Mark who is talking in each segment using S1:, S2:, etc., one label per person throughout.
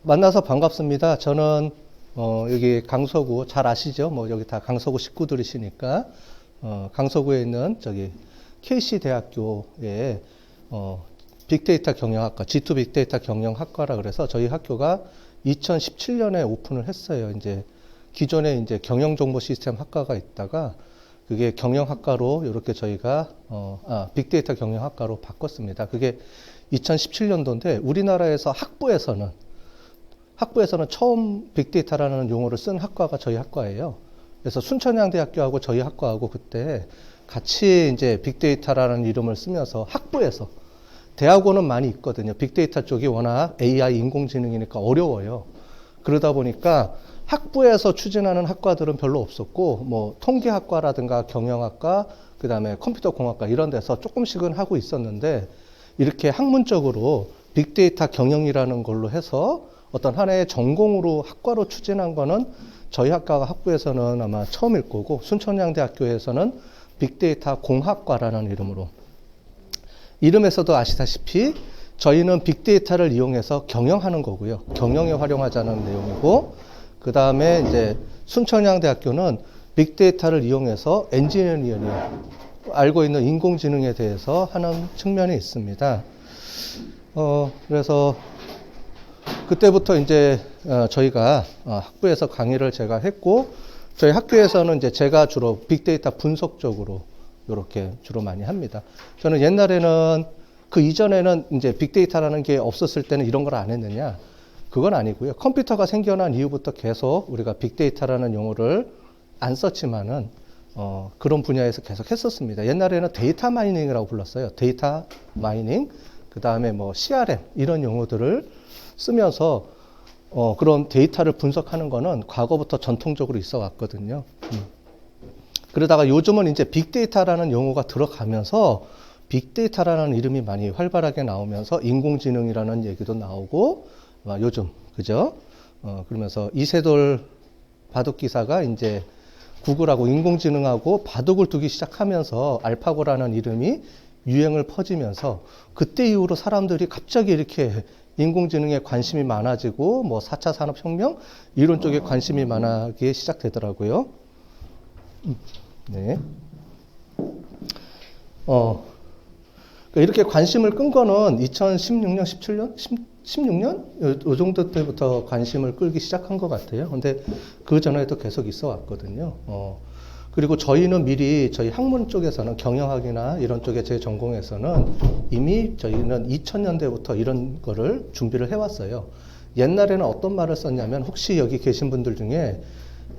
S1: 만나서 반갑습니다. 저는 여기 강서구 잘 아시죠? 뭐 여기 다 강서구 식구들이시니까 강서구에 있는 저기 KC 대학교에 빅데이터 경영학과 G2 빅데이터 경영학과라 그래서 저희 학교가 2017년에 오픈을 했어요. 이제 기존에 이제 경영정보 시스템 학과가 있다가 그게 경영학과로 이렇게 저희가 빅데이터 경영학과로 바꿨습니다. 그게 2017년도인데 우리나라에서 학부에서는 처음 빅데이터라는 용어를 쓴 학과가 저희 학과예요. 그래서 순천향대학교하고 저희 학과하고 그때 같이 이제 빅데이터라는 이름을 쓰면서 학부에서 대학원은 많이 있거든요. 빅데이터 쪽이 워낙 AI 인공지능이니까 어려워요. 그러다 보니까 학부에서 추진하는 학과들은 별로 없었고, 뭐 통계학과라든가 경영학과, 그 다음에 컴퓨터공학과 이런 데서 조금씩은 하고 있었는데 이렇게 학문적으로 빅데이터 경영이라는 걸로 해서 어떤 하나의 전공으로 학과로 추진한 거는 저희 학과가 학부에서는 아마 처음일 거고 순천향대학교에서는 빅데이터 공학과라는 이름으로 이름에서도 아시다시피 저희는 빅데이터를 이용해서 경영하는 거고요. 경영에 활용하자는 내용이고 그 다음에 이제 순천향대학교는 빅데이터를 이용해서 엔지니어링 알고 있는 인공지능에 대해서 하는 측면이 있습니다. 그래서 그때부터 이제 저희가 학부에서 강의를 제가 했고 저희 학교에서는 이제 제가 주로 빅데이터 분석 쪽으로 이렇게 주로 많이 합니다. 저는 옛날에는 그 이전에는 이제 빅데이터라는 게 없었을 때는 이런 걸 안 했느냐? 그건 아니고요. 컴퓨터가 생겨난 이후부터 계속 우리가 빅데이터라는 용어를 안 썼지만은 그런 분야에서 계속 했었습니다. 옛날에는 데이터 마이닝이라고 불렀어요. 데이터 마이닝, 그 다음에 뭐 CRM 이런 용어들을 쓰면서 그런 데이터를 분석하는 거는 과거부터 전통적으로 있어 왔거든요. 그러다가 요즘은 이제 빅데이터라는 용어가 들어가면서 빅데이터라는 이름이 많이 활발하게 나오면서 인공지능이라는 얘기도 나오고 요즘 그죠? 그러면서 이세돌 바둑 기사가 이제 구글하고 인공지능하고 바둑을 두기 시작하면서 알파고라는 이름이 유행을 퍼지면서 그때 이후로 사람들이 갑자기 이렇게 인공지능에 관심이 많아지고 뭐 4차 산업혁명 이런 쪽에 관심이 많아지기 시작되더라고요. 네. 이렇게 관심을 끈 거는 2016년, 17년, 16년? 요 정도 때부터 관심을 끌기 시작한 것 같아요. 근데 그 전에도 계속 있어 왔거든요. 그리고 저희는 미리 저희 학문 쪽에서는 경영학이나 이런 쪽에 제 전공에서는 이미 저희는 2000년대부터 이런 거를 준비를 해왔어요. 옛날에는 어떤 말을 썼냐면 혹시 여기 계신 분들 중에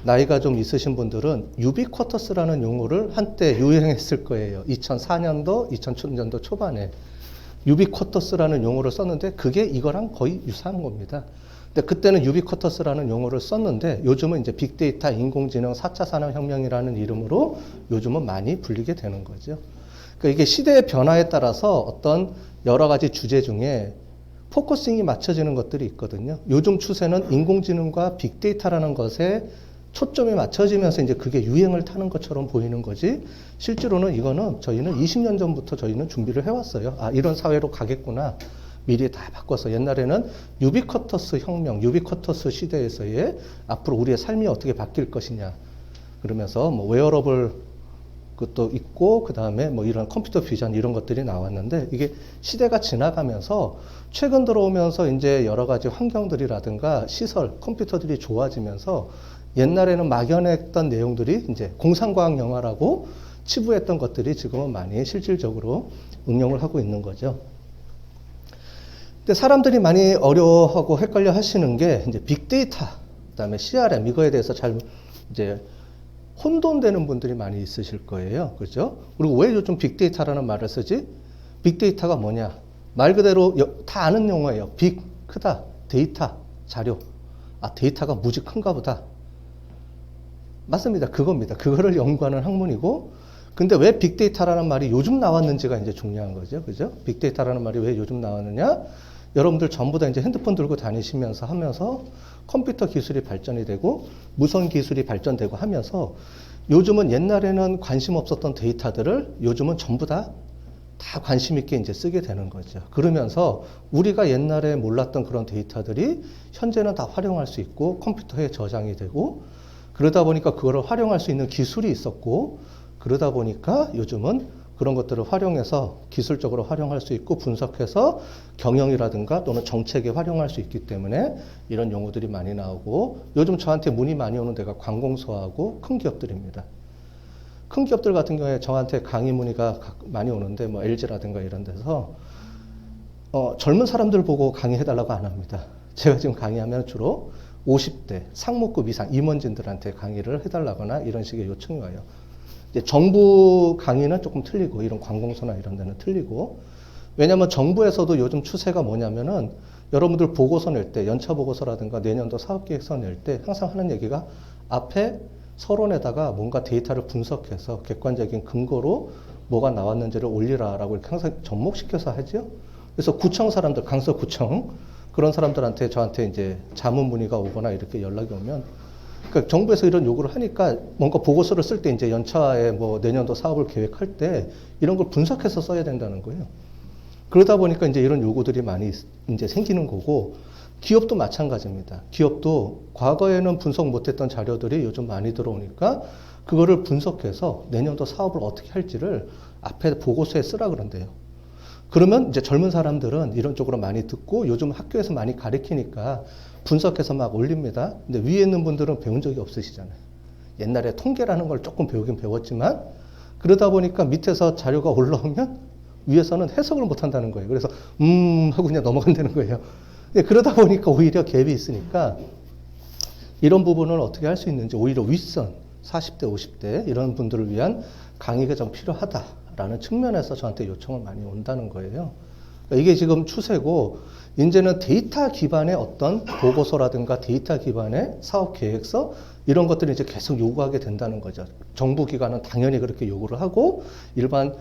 S1: 나이가 좀 있으신 분들은 유비쿼터스라는 용어를 한때 유행했을 거예요. 2004년도, 2000년도 초반에 유비쿼터스라는 용어를 썼는데 그게 이거랑 거의 유사한 겁니다. 근데 그때는 유비쿼터스라는 용어를 썼는데 요즘은 이제 빅데이터, 인공지능, 4차 산업혁명이라는 이름으로 요즘은 많이 불리게 되는 거죠. 그러니까 이게 시대의 변화에 따라서 어떤 여러 가지 주제 중에 포커싱이 맞춰지는 것들이 있거든요. 요즘 추세는 인공지능과 빅데이터라는 것에 초점이 맞춰지면서 이제 그게 유행을 타는 것처럼 보이는 거지. 실제로는 이거는 저희는 20년 전부터 저희는 준비를 해왔어요. 이런 사회로 가겠구나. 미리 다 바꿔서 옛날에는 유비쿼터스 혁명, 유비쿼터스 시대에서의 앞으로 우리의 삶이 어떻게 바뀔 것이냐. 그러면서 뭐 웨어러블 것도 있고 그 다음에 뭐 이런 컴퓨터 비전 이런 것들이 나왔는데 이게 시대가 지나가면서 최근 들어오면서 이제 여러 가지 환경들이라든가 시설, 컴퓨터들이 좋아지면서 옛날에는 막연했던 내용들이 이제 공상과학 영화라고 치부했던 것들이 지금은 많이 실질적으로 응용을 하고 있는 거죠. 근데 사람들이 많이 어려워하고 헷갈려 하시는 게 이제 빅데이터, 그다음에 CRM 이거에 대해서 잘 이제 혼돈되는 분들이 많이 있으실 거예요. 그렇죠? 그리고 왜 요즘 빅데이터라는 말을 쓰지? 빅데이터가 뭐냐? 말 그대로 다 아는 용어예요. 빅, 크다. 데이터, 자료. 데이터가 무지 큰가 보다. 맞습니다. 그겁니다. 그거를 연구하는 학문이고, 근데 왜 빅데이터라는 말이 요즘 나왔는지가 이제 중요한 거죠. 그죠? 빅데이터라는 말이 왜 요즘 나왔느냐? 여러분들 전부 다 이제 핸드폰 들고 다니시면서 하면서 컴퓨터 기술이 발전이 되고 무선 기술이 발전되고 하면서 요즘은 옛날에는 관심 없었던 데이터들을 요즘은 전부 다 다 관심 있게 이제 쓰게 되는 거죠. 그러면서 우리가 옛날에 몰랐던 그런 데이터들이 현재는 다 활용할 수 있고 컴퓨터에 저장이 되고 그러다 보니까 그거를 활용할 수 있는 기술이 있었고 그러다 보니까 요즘은 그런 것들을 활용해서 기술적으로 활용할 수 있고 분석해서 경영이라든가 또는 정책에 활용할 수 있기 때문에 이런 용어들이 많이 나오고 요즘 저한테 문의 많이 오는 데가 관공서하고 큰 기업들입니다. 큰 기업들 같은 경우에 저한테 강의 문의가 많이 오는데 뭐 LG라든가 이런 데서 젊은 사람들 보고 강의해달라고 안 합니다. 제가 지금 강의하면 주로 50대 상무급 이상 임원진들한테 강의를 해달라거나 이런 식의 요청이 와요. 이제 정부 강의는 조금 틀리고 이런 관공서나 이런 데는 틀리고 왜냐하면 정부에서도 요즘 추세가 뭐냐면은 여러분들 보고서 낼 때 연차 보고서라든가 내년도 사업계획서 낼 때 항상 하는 얘기가 앞에 서론에다가 뭔가 데이터를 분석해서 객관적인 근거로 뭐가 나왔는지를 올리라라고 이렇게 항상 접목시켜서 하죠. 그래서 구청 사람들, 강서구청 그런 사람들한테 저한테 이제 자문 문의가 오거나 이렇게 연락이 오면 그러니까 정부에서 이런 요구를 하니까 뭔가 보고서를 쓸 때 이제 연차에 뭐 내년도 사업을 계획할 때 이런 걸 분석해서 써야 된다는 거예요. 그러다 보니까 이제 이런 요구들이 많이 이제 생기는 거고 기업도 마찬가지입니다. 기업도 과거에는 분석 못했던 자료들이 요즘 많이 들어오니까 그거를 분석해서 내년도 사업을 어떻게 할지를 앞에 보고서에 쓰라 그런대요. 그러면 이제 젊은 사람들은 이런 쪽으로 많이 듣고 요즘 학교에서 많이 가르치니까 분석해서 막 올립니다. 근데 위에 있는 분들은 배운 적이 없으시잖아요. 옛날에 통계라는 걸 조금 배우긴 배웠지만 그러다 보니까 밑에서 자료가 올라오면 위에서는 해석을 못 한다는 거예요. 그래서 하고 그냥 넘어간다는 거예요. 그러다 보니까 오히려 갭이 있으니까 이런 부분을 어떻게 할 수 있는지 오히려 윗선 40대, 50대 이런 분들을 위한 강의가 좀 필요하다라는 측면에서 저한테 요청을 많이 온다는 거예요. 그러니까 이게 지금 추세고 이제는 데이터 기반의 어떤 보고서라든가 데이터 기반의 사업 계획서 이런 것들을 이제 계속 요구하게 된다는 거죠. 정부 기관은 당연히 그렇게 요구를 하고 일반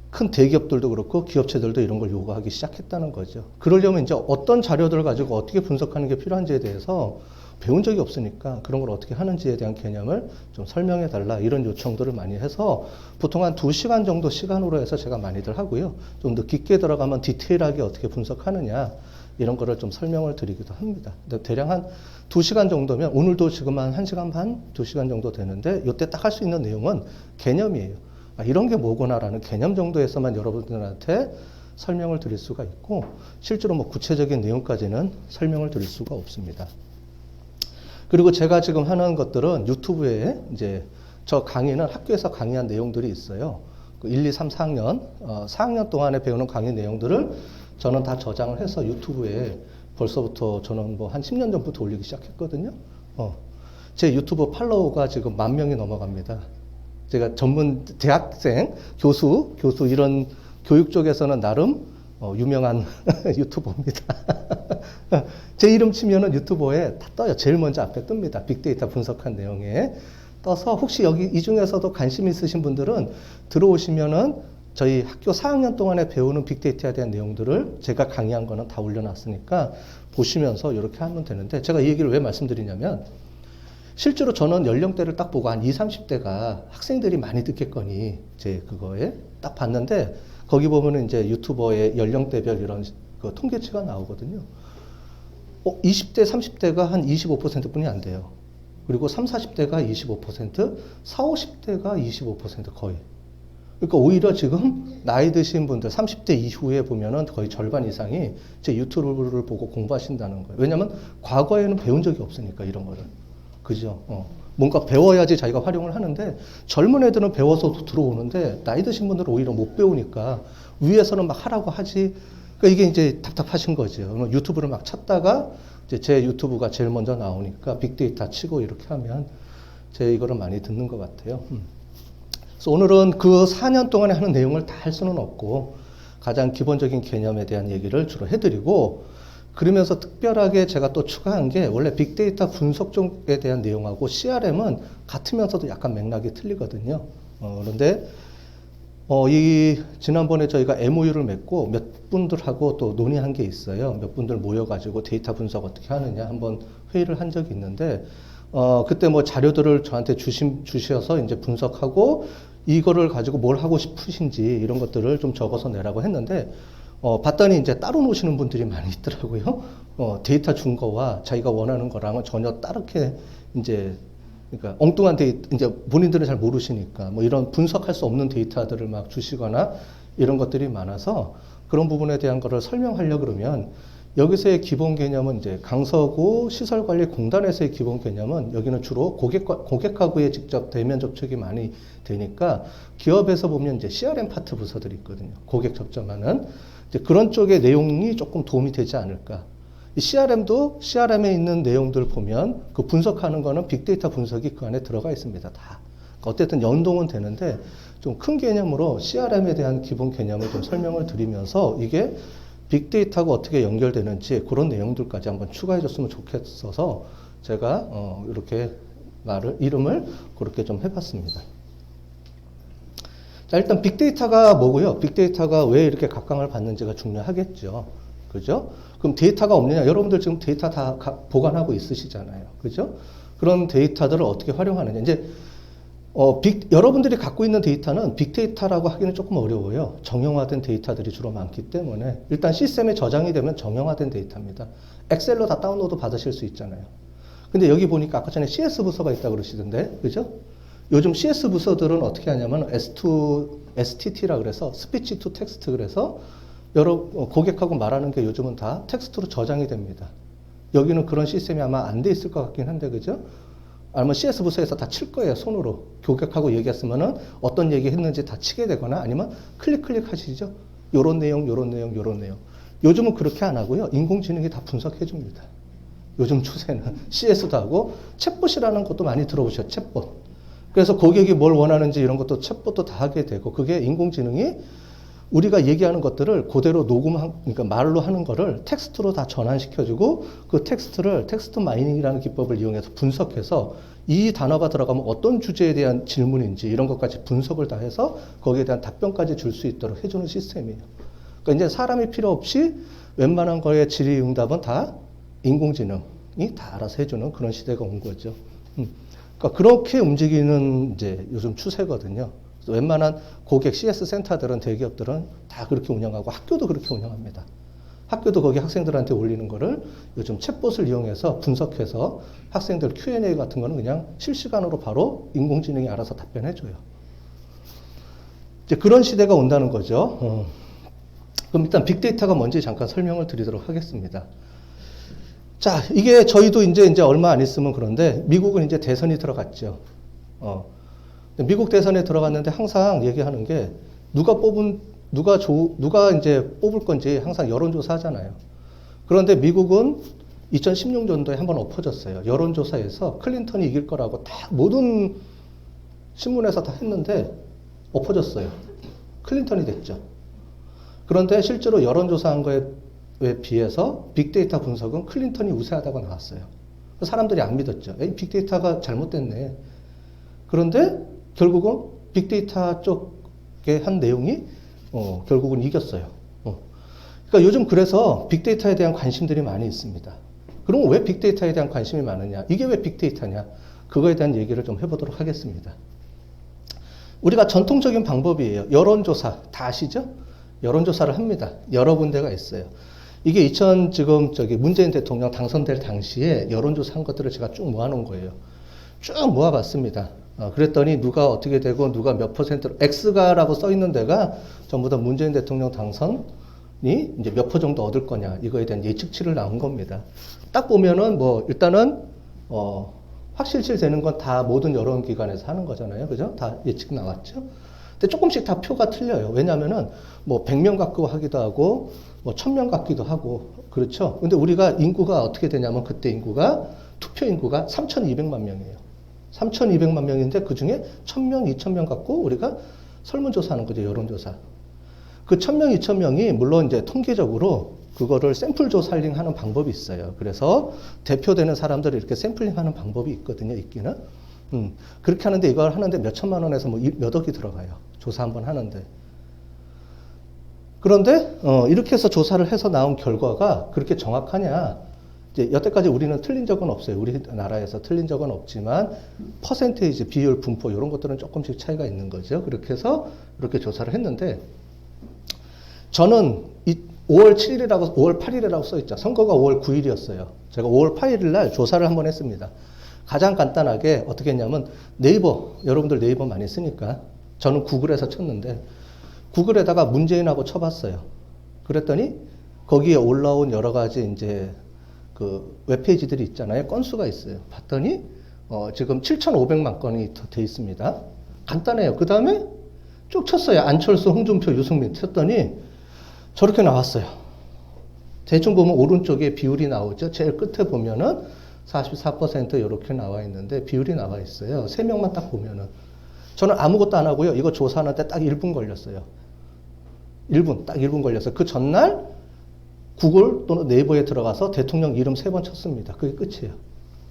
S1: 큰 대기업들도 그렇고 기업체들도 이런 걸 요구하기 시작했다는 거죠. 그러려면 이제 어떤 자료들을 가지고 어떻게 분석하는 게 필요한지에 대해서 배운 적이 없으니까 그런 걸 어떻게 하는지에 대한 개념을 좀 설명해 달라 이런 요청들을 많이 해서 보통 한 2시간 정도 시간으로 해서 제가 많이들 하고요. 좀 더 깊게 들어가면 디테일하게 어떻게 분석하느냐 이런 거를 좀 설명을 드리기도 합니다. 근데 대략 한 2시간 정도면 오늘도 지금 한 1시간 반, 2시간 정도 되는데 이때 딱 할 수 있는 내용은 개념이에요. 이런 게 뭐구나라는 개념 정도에서만 여러분들한테 설명을 드릴 수가 있고 실제로 뭐 구체적인 내용까지는 설명을 드릴 수가 없습니다. 그리고 제가 지금 하는 것들은 유튜브에 이제 저 강의는 학교에서 강의한 내용들이 있어요. 1, 2, 3, 4학년, 4학년 동안에 배우는 강의 내용들을 저는 다 저장을 해서 유튜브에 벌써부터 저는 뭐 한 10년 전부터 올리기 시작했거든요. 제 유튜브 팔로워가 지금 10,000명이 넘어갑니다. 제가 전문 대학생, 교수 이런 교육 쪽에서는 나름 유명한 유튜버입니다. 제 이름 치면은 유튜버에 다 떠요. 제일 먼저 앞에 뜹니다. 빅데이터 분석한 내용에 떠서 혹시 여기 이 중에서도 관심 있으신 분들은 들어오시면은 저희 학교 4학년 동안에 배우는 빅데이터에 대한 내용들을 제가 강의한 거는 다 올려놨으니까 보시면서 이렇게 하면 되는데 제가 이 얘기를 왜 말씀드리냐면 실제로 저는 연령대를 딱 보고 한 20, 30대가 학생들이 많이 듣겠거니 제 그거에 딱 봤는데 거기 보면은 이제 유튜버의 연령대별 이런 그 통계치가 나오거든요. 20대, 30대가 한 25%뿐이 안 돼요. 그리고 30, 40대가 25%, 40, 50대가 25% 거의. 그러니까 오히려 지금 나이 드신 분들 30대 이후에 보면은 거의 절반 이상이 제 유튜브를 보고 공부하신다는 거예요. 왜냐하면 과거에는 배운 적이 없으니까 이런 거를. 그죠? 뭔가 배워야지 자기가 활용을 하는데 젊은 애들은 배워서 들어오는데 나이 드신 분들은 오히려 못 배우니까 위에서는 막 하라고 하지. 그러니까 이게 이제 답답하신 거죠. 유튜브를 막 찾다가 이제 제 유튜브가 제일 먼저 나오니까 빅데이터 치고 이렇게 하면 제 이거를 많이 듣는 것 같아요. 그래서 오늘은 그 4년 동안에 하는 내용을 다 할 수는 없고 가장 기본적인 개념에 대한 얘기를 주로 해드리고 그러면서 특별하게 제가 또 추가한 게 원래 빅데이터 분석 쪽에 대한 내용하고 CRM은 같으면서도 약간 맥락이 틀리거든요. 그런데 지난번에 저희가 MOU를 맺고 몇 분들하고 또 논의한 게 있어요. 몇 분들 모여가지고 데이터 분석 어떻게 하느냐 한번 회의를 한 적이 있는데 그때 뭐 자료들을 저한테 주셔서 이제 분석하고 이거를 가지고 뭘 하고 싶으신지 이런 것들을 좀 적어서 내라고 했는데 봤더니 이제 따로 노시는 분들이 많이 있더라고요. 데이터 준 거와 자기가 원하는 거랑은 전혀 다르게 이제 그러니까 엉뚱한 데이터 이제 본인들은 잘 모르시니까 뭐 이런 분석할 수 없는 데이터들을 막 주시거나 이런 것들이 많아서 그런 부분에 대한 거를 설명하려 그러면 여기서의 기본 개념은 이제 강서구 시설관리공단에서의 기본 개념은 여기는 주로 고객하고의 직접 대면 접촉이 많이 되니까 기업에서 보면 이제 CRM 파트 부서들이 있거든요. 고객 접점하는 이제 그런 쪽의 내용이 조금 도움이 되지 않을까. 이 CRM도 CRM에 있는 내용들 보면 그 분석하는 거는 빅데이터 분석이 그 안에 들어가 있습니다. 다. 그러니까 어쨌든 연동은 되는데 좀 큰 개념으로 CRM에 대한 기본 개념을 좀 설명을 드리면서 이게 빅데이터하고 어떻게 연결되는지 그런 내용들까지 한번 추가해 줬으면 좋겠어서 제가 이렇게 이름을 그렇게 좀 해봤습니다. 자, 일단 빅데이터가 뭐고요? 빅데이터가 왜 이렇게 각광을 받는지가 중요하겠죠. 그죠? 그럼 데이터가 없느냐? 여러분들 지금 데이터 다 보관하고 있으시잖아요. 그죠? 그런 데이터들을 어떻게 활용하느냐? 이제 여러분들이 갖고 있는 데이터는 빅데이터라고 하기는 조금 어려워요. 정형화된 데이터들이 주로 많기 때문에 일단 시스템에 저장이 되면 정형화된 데이터입니다. 엑셀로 다 다운로드 받으실 수 있잖아요. 근데 여기 보니까 아까 전에 CS 부서가 있다고 그러시던데, 그죠? 요즘 CS 부서들은 어떻게 하냐면 STT라 그래서 스피치 투 텍스트 그래서 고객하고 말하는 게 요즘은 다 텍스트로 저장이 됩니다. 여기는 그런 시스템이 아마 안 돼 있을 것 같긴 한데, 그죠? 아니면 CS 부서에서 다 칠 거예요, 손으로. 고객하고 얘기했으면은 어떤 얘기 했는지 다 치게 되거나 아니면 클릭 하시죠. 요런 내용. 요즘은 그렇게 안 하고요. 인공지능이 다 분석해 줍니다. 요즘 추세는 CS도 하고 챗봇이라는 것도 많이 들어보셨죠, 챗봇. 그래서 고객이 뭘 원하는지 이런 것도 챗봇도 다 하게 되고 그게 인공지능이 우리가 얘기하는 것들을 그대로 그러니까 말로 하는 거를 텍스트로 다 전환시켜주고 그 텍스트를 텍스트 마이닝이라는 기법을 이용해서 분석해서 이 단어가 들어가면 어떤 주제에 대한 질문인지 이런 것까지 분석을 다 해서 거기에 대한 답변까지 줄 수 있도록 해주는 시스템이에요. 그러니까 이제 사람이 필요 없이 웬만한 거에 질의응답은 다 인공지능이 다 알아서 해주는 그런 시대가 온 거죠. 그러니까 그렇게 움직이는 이제 요즘 추세거든요. 웬만한 고객 CS 센터들은 대기업들은 다 그렇게 운영하고 학교도 그렇게 운영합니다. 학교도 거기 학생들한테 올리는 거를 요즘 챗봇을 이용해서 분석해서 학생들 Q&A 같은 거는 그냥 실시간으로 바로 인공지능이 알아서 답변해줘요. 이제 그런 시대가 온다는 거죠. 그럼 일단 빅데이터가 뭔지 잠깐 설명을 드리도록 하겠습니다. 자, 이게 저희도 이제 얼마 안 있으면 그런데 미국은 이제 대선이 들어갔죠. 미국 대선에 들어갔는데 항상 얘기하는 게 누가 이제 뽑을 건지 항상 여론조사 하잖아요. 그런데 미국은 2016년도에 한번 엎어졌어요. 여론조사에서 클린턴이 이길 거라고 다 모든 신문에서 다 했는데 엎어졌어요. 클린턴이 됐죠. 그런데 실제로 여론조사한 거에 비해서 빅데이터 분석은 클린턴이 우세하다고 나왔어요. 사람들이 안 믿었죠. 빅데이터가 잘못됐네. 그런데 결국은 빅데이터 쪽에 한 내용이 결국은 이겼어요. 그러니까 요즘 그래서 빅데이터에 대한 관심들이 많이 있습니다. 그럼 왜 빅데이터에 대한 관심이 많으냐? 이게 왜 빅데이터냐? 그거에 대한 얘기를 좀 해보도록 하겠습니다. 우리가 전통적인 방법이에요. 여론조사 다 아시죠? 여론조사를 합니다. 여러 군데가 있어요. 이게 문재인 대통령 당선될 당시에 여론조사한 것들을 제가 쭉 모아놓은 거예요. 쭉 모아봤습니다. 그랬더니 누가 어떻게 되고 누가 몇 %로 X가라고 써 있는 데가 전부 다 문재인 대통령 당선이 이제 몇 % 정도 얻을 거냐 이거에 대한 예측치를 나온 겁니다. 딱 보면은 뭐 일단은 확실시 되는 건 다 모든 여론기관에서 하는 거잖아요, 그죠? 다 예측 나왔죠. 근데 조금씩 다 표가 틀려요. 왜냐하면은 뭐 100명 갖고 하기도 하고 뭐 1000명 갖기도 하고 그렇죠. 근데 우리가 인구가 어떻게 되냐면 그때 투표 인구가 3,200만 명이에요. 3,200만 명인데 그 중에 1,000명, 2,000명 갖고 우리가 설문조사하는 거죠, 여론조사. 그 1,000명, 2,000명이 물론 이제 통계적으로 그거를 샘플 조사링 하는 방법이 있어요. 그래서 대표되는 사람들을 이렇게 샘플링 하는 방법이 있거든요, 있기는. 그렇게 하는데 이걸 하는데 몇 천만 원에서 뭐 몇 억이 들어가요. 조사 한번 하는데. 그런데, 이렇게 해서 조사를 해서 나온 결과가 그렇게 정확하냐? 이제 여태까지 우리는 틀린 적은 없어요. 우리나라에서 틀린 적은 없지만 퍼센테이지, 비율, 분포 이런 것들은 조금씩 차이가 있는 거죠. 그렇게 해서 이렇게 조사를 했는데 저는 5월 7일이라고 5월 8일이라고 써 있죠. 선거가 5월 9일이었어요. 제가 5월 8일 날 조사를 한번 했습니다. 가장 간단하게 어떻게 했냐면 네이버, 여러분들 네이버 많이 쓰니까 저는 구글에서 쳤는데 구글에다가 문재인하고 쳐봤어요. 그랬더니 거기에 올라온 여러 가지 이제 그 웹페이지들이 있잖아요. 건수가 있어요. 봤더니 지금 7,500만 건이 돼 있습니다. 간단해요. 그 다음에 쭉 쳤어요. 안철수, 홍준표, 유승민 쳤더니 저렇게 나왔어요. 대충 보면 오른쪽에 비율이 나오죠. 제일 끝에 보면은 44% 이렇게 나와 있는데 비율이 나와 있어요. 3명만 딱 보면은. 저는 아무것도 안 하고요. 이거 조사하는데 딱 1분 걸렸어요. 1분, 딱 1분 걸렸어요. 그 전날 구글 또는 네이버에 들어가서 대통령 이름 3번 쳤습니다. 그게 끝이에요.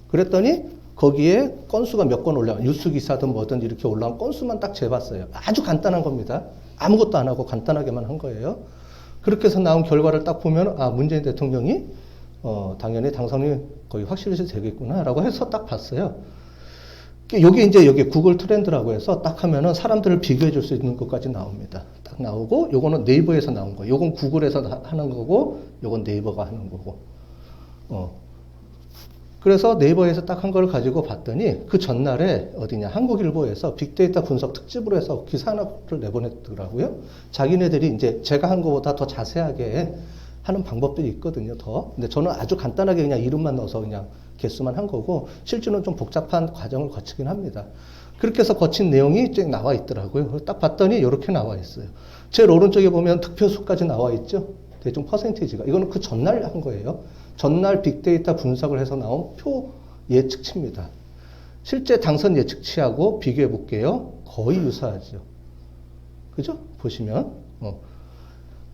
S1: 그랬더니 거기에 건수가 몇 건 올라와. 뉴스 기사든 뭐든 이렇게 올라온 건수만 딱 재봤어요. 아주 간단한 겁니다. 아무것도 안 하고 간단하게만 한 거예요. 그렇게 해서 나온 결과를 딱 보면 문재인 대통령이 당연히 당선이 거의 확실시 되겠구나라고 해서 딱 봤어요. 여기 이제 여기 구글 트렌드라고 해서 딱 하면은 사람들을 비교해 줄 수 있는 것까지 나옵니다. 딱 나오고 요거는 네이버에서 나온 거. 요건 구글에서 하는 거고 요건 네이버가 하는 거고. 그래서 네이버에서 딱 한 걸 가지고 봤더니 그 전날에 어디냐 한국일보에서 빅데이터 분석 특집으로 해서 기사 하나를 내보냈더라고요. 자기네들이 이제 제가 한 것보다 더 자세하게 하는 방법들이 있거든요. 근데 저는 아주 간단하게 그냥 이름만 넣어서 그냥 개수만 한 거고 실제로는 좀 복잡한 과정을 거치긴 합니다. 그렇게 해서 거친 내용이 쭉 나와 있더라고요. 딱 봤더니 이렇게 나와 있어요. 제일 오른쪽에 보면 득표수까지 나와 있죠. 대충 퍼센테이지가. 이거는 그 전날 한 거예요. 전날 빅데이터 분석을 해서 나온 표 예측치입니다. 실제 당선 예측치하고 비교해 볼게요. 거의 유사하죠. 그죠? 보시면.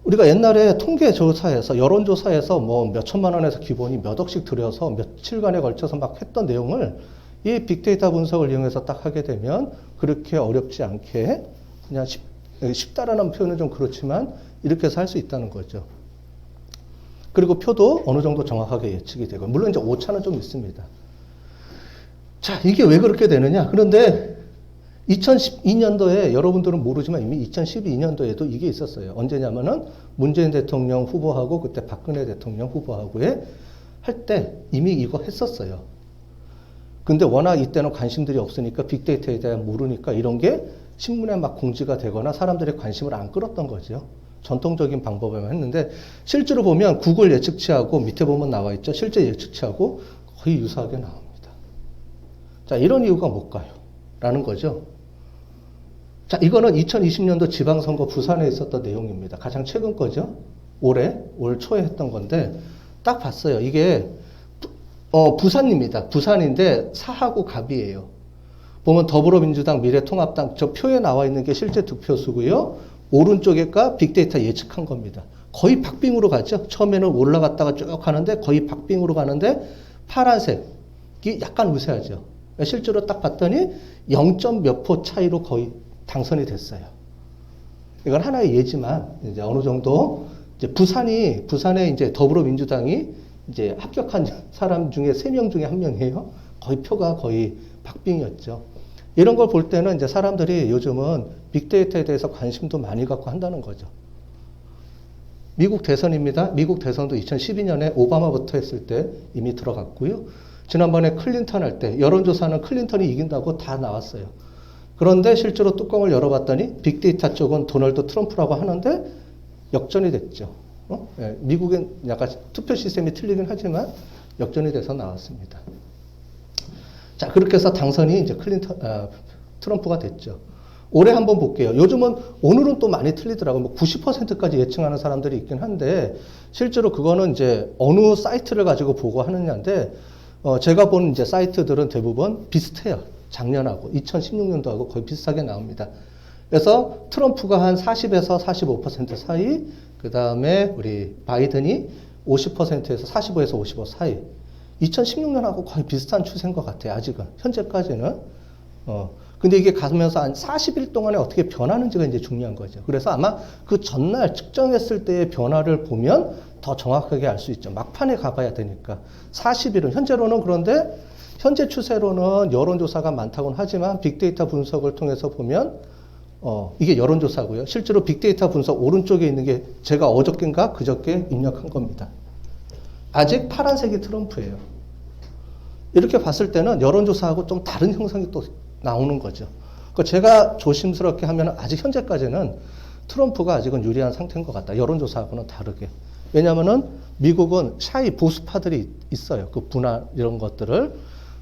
S1: 우리가 옛날에 통계조사에서, 여론조사에서 뭐 몇천만 원에서 기본이 몇 억씩 들여서 며칠간에 걸쳐서 막 했던 내용을 이 빅데이터 분석을 이용해서 딱 하게 되면 그렇게 어렵지 않게 그냥 쉽다라는 표현은 좀 그렇지만 이렇게 해서 할 수 있다는 거죠. 그리고 표도 어느 정도 정확하게 예측이 되고, 물론 이제 오차는 좀 있습니다. 자, 이게 왜 그렇게 되느냐? 그런데 2012년도에 여러분들은 모르지만 이미 2012년도에도 이게 있었어요. 언제냐면은 문재인 대통령 후보하고 그때 박근혜 대통령 후보하고의 할 때 이미 이거 했었어요. 근데 워낙 이때는 관심들이 없으니까 빅데이터에 대해 모르니까 이런 게 신문에 막 공지가 되거나 사람들의 관심을 안 끌었던 거죠. 전통적인 방법에만 했는데 실제로 보면 구글 예측치하고 밑에 보면 나와 있죠. 실제 예측치하고 거의 유사하게 나옵니다. 자, 이런 이유가 뭘까요? 라는 거죠. 자, 이거는 2020년도 지방선거 부산에 있었던 내용입니다. 가장 최근 거죠. 올 초에 했던 건데 딱 봤어요. 이게 부산입니다. 부산인데 사하고 갑이에요. 보면 더불어민주당, 미래통합당 저 표에 나와 있는 게 실제 득표수고요. 오른쪽에가 빅데이터 예측한 겁니다. 거의 박빙으로 가죠. 처음에는 올라갔다가 쭉 가는데 거의 박빙으로 가는데 파란색이 약간 우세하죠. 실제로 딱 봤더니 0점 몇 표 차이로 거의 당선이 됐어요. 이건 하나의 예지만 이제 어느 정도 이제 부산에 이제 더불어민주당이 이제 합격한 사람 중에 3명 중에 1명이에요. 거의 표가 거의 박빙이었죠. 이런 걸 볼 때는 이제 사람들이 요즘은 빅데이터에 대해서 관심도 많이 갖고 한다는 거죠. 미국 대선입니다. 미국 대선도 2012년에 오바마부터 했을 때 이미 들어갔고요. 지난번에 클린턴 할 때 여론조사는 클린턴이 이긴다고 다 나왔어요. 그런데 실제로 뚜껑을 열어봤더니 빅데이터 쪽은 도널드 트럼프라고 하는데 역전이 됐죠. 예, 미국은 약간 투표 시스템이 틀리긴 하지만 역전이 돼서 나왔습니다. 자, 그렇게 해서 당선이 이제 트럼프가 됐죠. 올해 한번 볼게요. 요즘은, 오늘은 또 많이 틀리더라고요. 뭐 90%까지 예측하는 사람들이 있긴 한데, 실제로 그거는 이제 어느 사이트를 가지고 보고 하느냐인데, 제가 본 이제 사이트들은 대부분 비슷해요. 작년하고, 2016년도하고 거의 비슷하게 나옵니다. 그래서 트럼프가 한 40에서 45% 사이, 그 다음에 우리 바이든이 50%에서 45에서 55 사이. 2016년하고 거의 비슷한 추세인 것 같아요. 아직은. 현재까지는. 근데 이게 가면서 한 40일 동안에 어떻게 변하는지가 이제 중요한 거죠. 그래서 아마 그 전날 측정했을 때의 변화를 보면 더 정확하게 알 수 있죠. 막판에 가봐야 되니까. 40일은, 현재로는 그런데, 현재 추세로는 여론조사가 많다고는 하지만 빅데이터 분석을 통해서 보면, 이게 여론조사고요. 실제로 빅데이터 분석 오른쪽에 있는 게 제가 어저께인가 그저께 입력한 겁니다. 아직 파란색이 트럼프예요. 이렇게 봤을 때는 여론조사하고 좀 다른 형상이 또 나오는 거죠. 그러니까 제가 조심스럽게 하면 아직 현재까지는 트럼프가 아직은 유리한 상태인 것 같다. 여론조사하고는 다르게. 왜냐하면은 미국은 샤이 보수파들이 있어요. 그 분화 이런 것들을.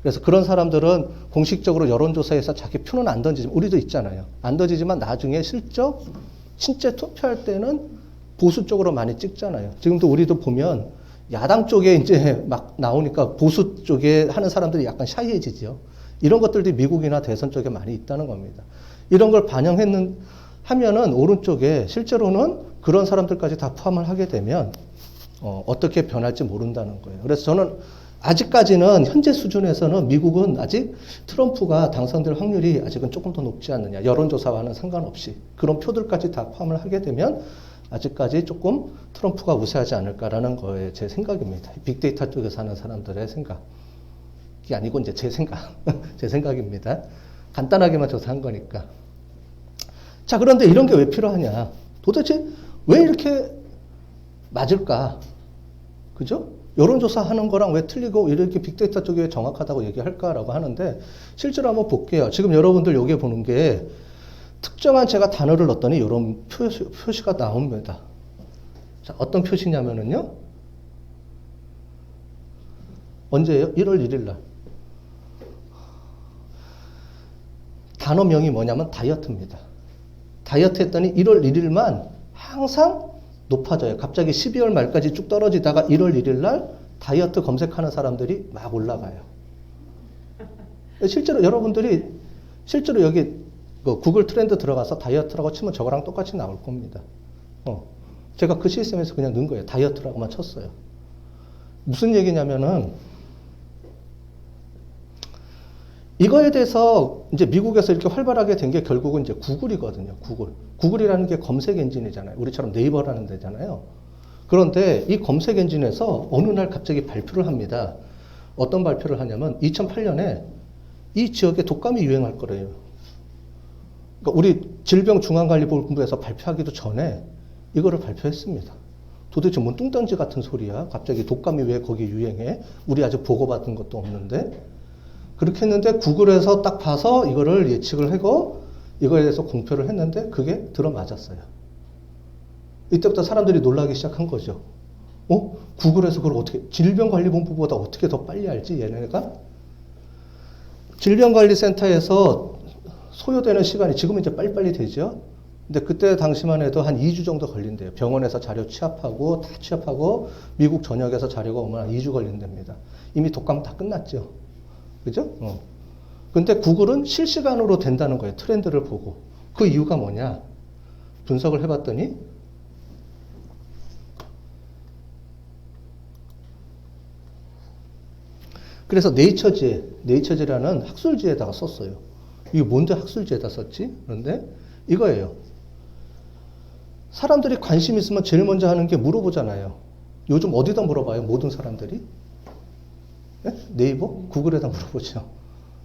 S1: 그래서 그런 사람들은 공식적으로 여론조사에서 자기 표는 안 던지지만, 우리도 있잖아요. 안 던지지만 나중에 실적, 실제 투표할 때는 보수 쪽으로 많이 찍잖아요. 지금도 우리도 보면 야당 쪽에 이제 막 나오니까 보수 쪽에 하는 사람들이 약간 샤이해지죠. 이런 것들이 미국이나 대선 쪽에 많이 있다는 겁니다. 이런 걸 하면은 오른쪽에 실제로는 그런 사람들까지 다 포함을 하게 되면 어떻게 변할지 모른다는 거예요. 그래서 저는 아직까지는 현재 수준에서는 미국은 아직 트럼프가 당선될 확률이 아직은 조금 더 높지 않느냐. 여론조사와는 상관없이 그런 표들까지 다 포함을 하게 되면 아직까지 조금 트럼프가 우세하지 않을까라는 거에 제 생각입니다. 빅데이터 쪽에서 하는 사람들의 생각. 이게 아니고 이제 제 생각, 제 생각입니다. 간단하게만 조사한 거니까. 자, 그런데 이런 게 왜 필요하냐? 도대체 왜 이렇게 맞을까? 그죠? 여론조사 하는 거랑 왜 틀리고 이렇게 빅데이터 쪽이 왜 정확하다고 얘기할까라고 하는데 실제로 한번 볼게요. 지금 여러분들 여기 보는 게 특정한 제가 단어를 넣었더니 이런 표시가 나옵니다. 자, 어떤 표시냐면은요. 언제예요? 1월 1일 날. 단어명이 뭐냐면 다이어트입니다. 다이어트 했더니 1월 1일만 항상 높아져요. 갑자기 12월 말까지 쭉 떨어지다가 1월 1일 날 다이어트 검색하는 사람들이 막 올라가요. 실제로 여러분들이 실제로 여기 구글 트렌드 들어가서 다이어트라고 치면 저거랑 똑같이 나올 겁니다. 제가 그 시스템에서 그냥 넣은 거예요. 다이어트라고만 쳤어요. 무슨 얘기냐면은 이거에 대해서 이제 미국에서 이렇게 활발하게 된 게 결국은 이제 구글이거든요. 구글이라는 게 검색 엔진이잖아요. 우리처럼 네이버라는 데잖아요. 그런데 이 검색 엔진에서 어느 날 갑자기 발표를 합니다. 어떤 발표를 하냐면 2008년에 이 지역에 독감이 유행할 거래요. 그러니까 우리 질병중앙관리본부에서 발표하기도 전에 이거를 발표했습니다. 도대체 뭔 뚱딴지 같은 소리야. 갑자기 독감이 왜 거기 유행해? 우리 아직 보고받은 것도 없는데. 그렇게 했는데 구글에서 딱 봐서 이거를 예측을 하고 이거에 대해서 공표를 했는데 그게 들어맞았어요. 이때부터 사람들이 놀라기 시작한 거죠. 구글에서 그걸 어떻게, 질병관리본부보다 어떻게 더 빨리 알지, 얘네가? 질병관리센터에서 소요되는 시간이 지금은 이제 빨리빨리 되죠. 근데 그때 당시만 해도 한 2주 정도 걸린대요. 병원에서 자료 취합하고, 다 취합하고, 미국 전역에서 자료가 오면 한 2주 걸린답니다. 이미 독감 다 끝났죠. 그죠? 근데 구글은 실시간으로 된다는 거예요. 트렌드를 보고. 그 이유가 뭐냐? 분석을 해봤더니, 그래서 네이처지라는 학술지에다가 썼어요. 이게 뭔데 학술지에다 썼지? 그런데 이거예요. 사람들이 관심 있으면 제일 먼저 하는 게 물어보잖아요. 요즘 어디다 물어봐요? 모든 사람들이? 네? 네이버? 구글에다 물어보죠.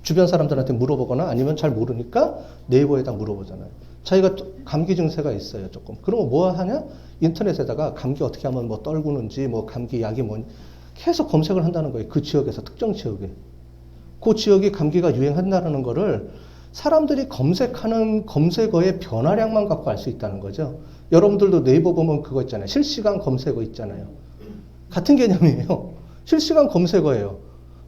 S1: 주변 사람들한테 물어보거나 아니면 잘 모르니까 네이버에다 물어보잖아요. 자기가 감기 증세가 있어요, 조금. 그러면 뭐 하냐? 인터넷에다가 감기 어떻게 하면 뭐 떨구는지, 뭐 감기 약이 뭔지 계속 검색을 한다는 거예요. 그 지역에서, 특정 지역에. 그 지역이 감기가 유행한다는 거를 사람들이 검색하는 검색어의 변화량만 갖고 알 수 있다는 거죠. 여러분들도 네이버 보면 그거 있잖아요. 실시간 검색어 있잖아요. 같은 개념이에요. 실시간 검색어예요.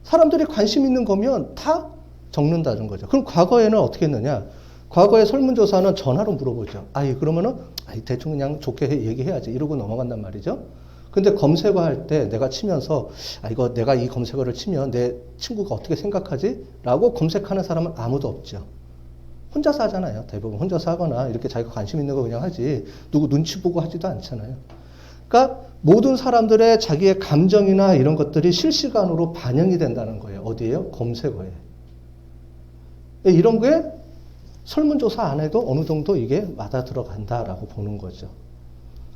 S1: 사람들이 관심 있는 거면 다 적는다는 거죠. 그럼 과거에는 어떻게 했느냐? 과거에 설문조사는 전화로 물어보죠. 그러면은, 대충 그냥 좋게 얘기해야지. 이러고 넘어간단 말이죠. 근데 검색어 할 때 내가 치면서, 이거 내가 이 검색어를 치면 내 친구가 어떻게 생각하지? 라고 검색하는 사람은 아무도 없죠. 혼자서 하잖아요. 대부분 혼자서 하거나 이렇게 자기가 관심 있는 거 그냥 하지. 누구 눈치 보고 하지도 않잖아요. 그러니까 모든 사람들의 자기의 감정이나 이런 것들이 실시간으로 반영이 된다는 거예요. 어디에요? 검색어에. 이런 게 설문조사 안 해도 어느 정도 이게 맞아 들어간다라고 보는 거죠.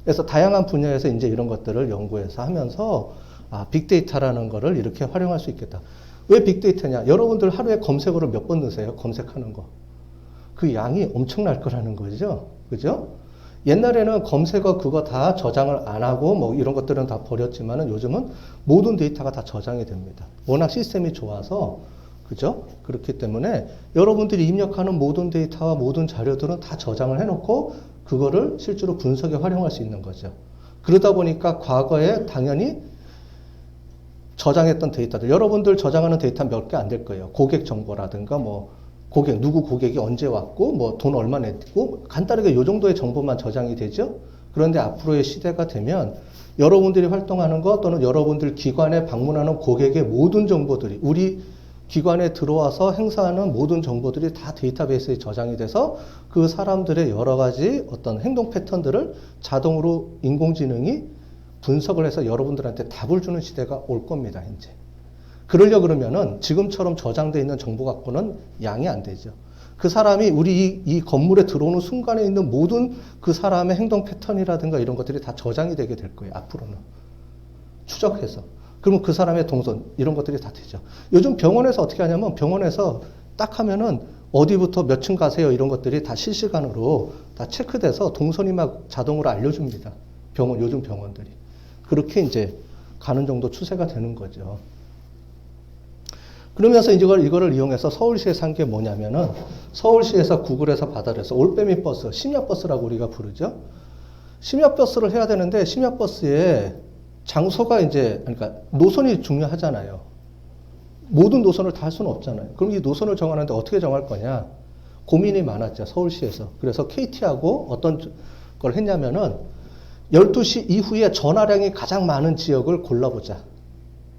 S1: 그래서 다양한 분야에서 이제 이런 것들을 연구해서 하면서 빅데이터라는 거를 이렇게 활용할 수 있겠다. 왜 빅데이터냐? 여러분들 하루에 검색어를 몇 번 넣으세요? 검색하는 거. 그 양이 엄청날 거라는 거죠. 그죠? 옛날에는 검색어 그거 다 저장을 안 하고 뭐 이런 것들은 다 버렸지만은 요즘은 모든 데이터가 다 저장이 됩니다. 워낙 시스템이 좋아서 그죠? 그렇기 때문에 여러분들이 입력하는 모든 데이터와 모든 자료들은 다 저장을 해놓고 그거를 실제로 분석에 활용할 수 있는 거죠. 그러다 보니까 과거에 당연히 저장했던 데이터들, 여러분들 저장하는 데이터 몇 개 안 될 거예요. 고객 정보라든가 뭐 누구 고객이 언제 왔고 뭐 돈 얼마 냈고 간단하게 이 정도의 정보만 저장이 되죠. 그런데 앞으로의 시대가 되면 여러분들이 활동하는 것 또는 여러분들 기관에 방문하는 고객의 모든 정보들이 우리 기관에 들어와서 행사하는 모든 정보들이 다 데이터베이스에 저장이 돼서 그 사람들의 여러 가지 어떤 행동 패턴들을 자동으로 인공지능이 분석을 해서 여러분들한테 답을 주는 시대가 올 겁니다, 이제. 그러려 그러면은 지금처럼 저장되어 있는 정보 갖고는 양이 안 되죠. 그 사람이 우리 이 건물에 들어오는 순간에 있는 모든 그 사람의 행동 패턴이라든가 이런 것들이 다 저장이 되게 될 거예요, 앞으로는. 추적해서. 그러면 그 사람의 동선, 이런 것들이 다 되죠. 요즘 병원에서 어떻게 하냐면 병원에서 딱 하면은 어디부터 몇 층 가세요, 이런 것들이 다 실시간으로 다 체크돼서 동선이 막 자동으로 알려줍니다. 요즘 병원들이. 그렇게 이제 가는 정도 추세가 되는 거죠. 그러면서 이거를 이용해서 서울시에서 한 게 뭐냐면은 서울시에서 구글에서 받아들여서 올빼미 버스, 심야버스라고 우리가 부르죠. 심야버스를 해야 되는데 심야버스에 장소가 이제, 그러니까 노선이 중요하잖아요. 모든 노선을 다 할 수는 없잖아요. 그럼 이 노선을 정하는데 어떻게 정할 거냐? 고민이 많았죠, 서울시에서. 그래서 KT하고 어떤 걸 했냐면은 12시 이후에 전화량이 가장 많은 지역을 골라보자.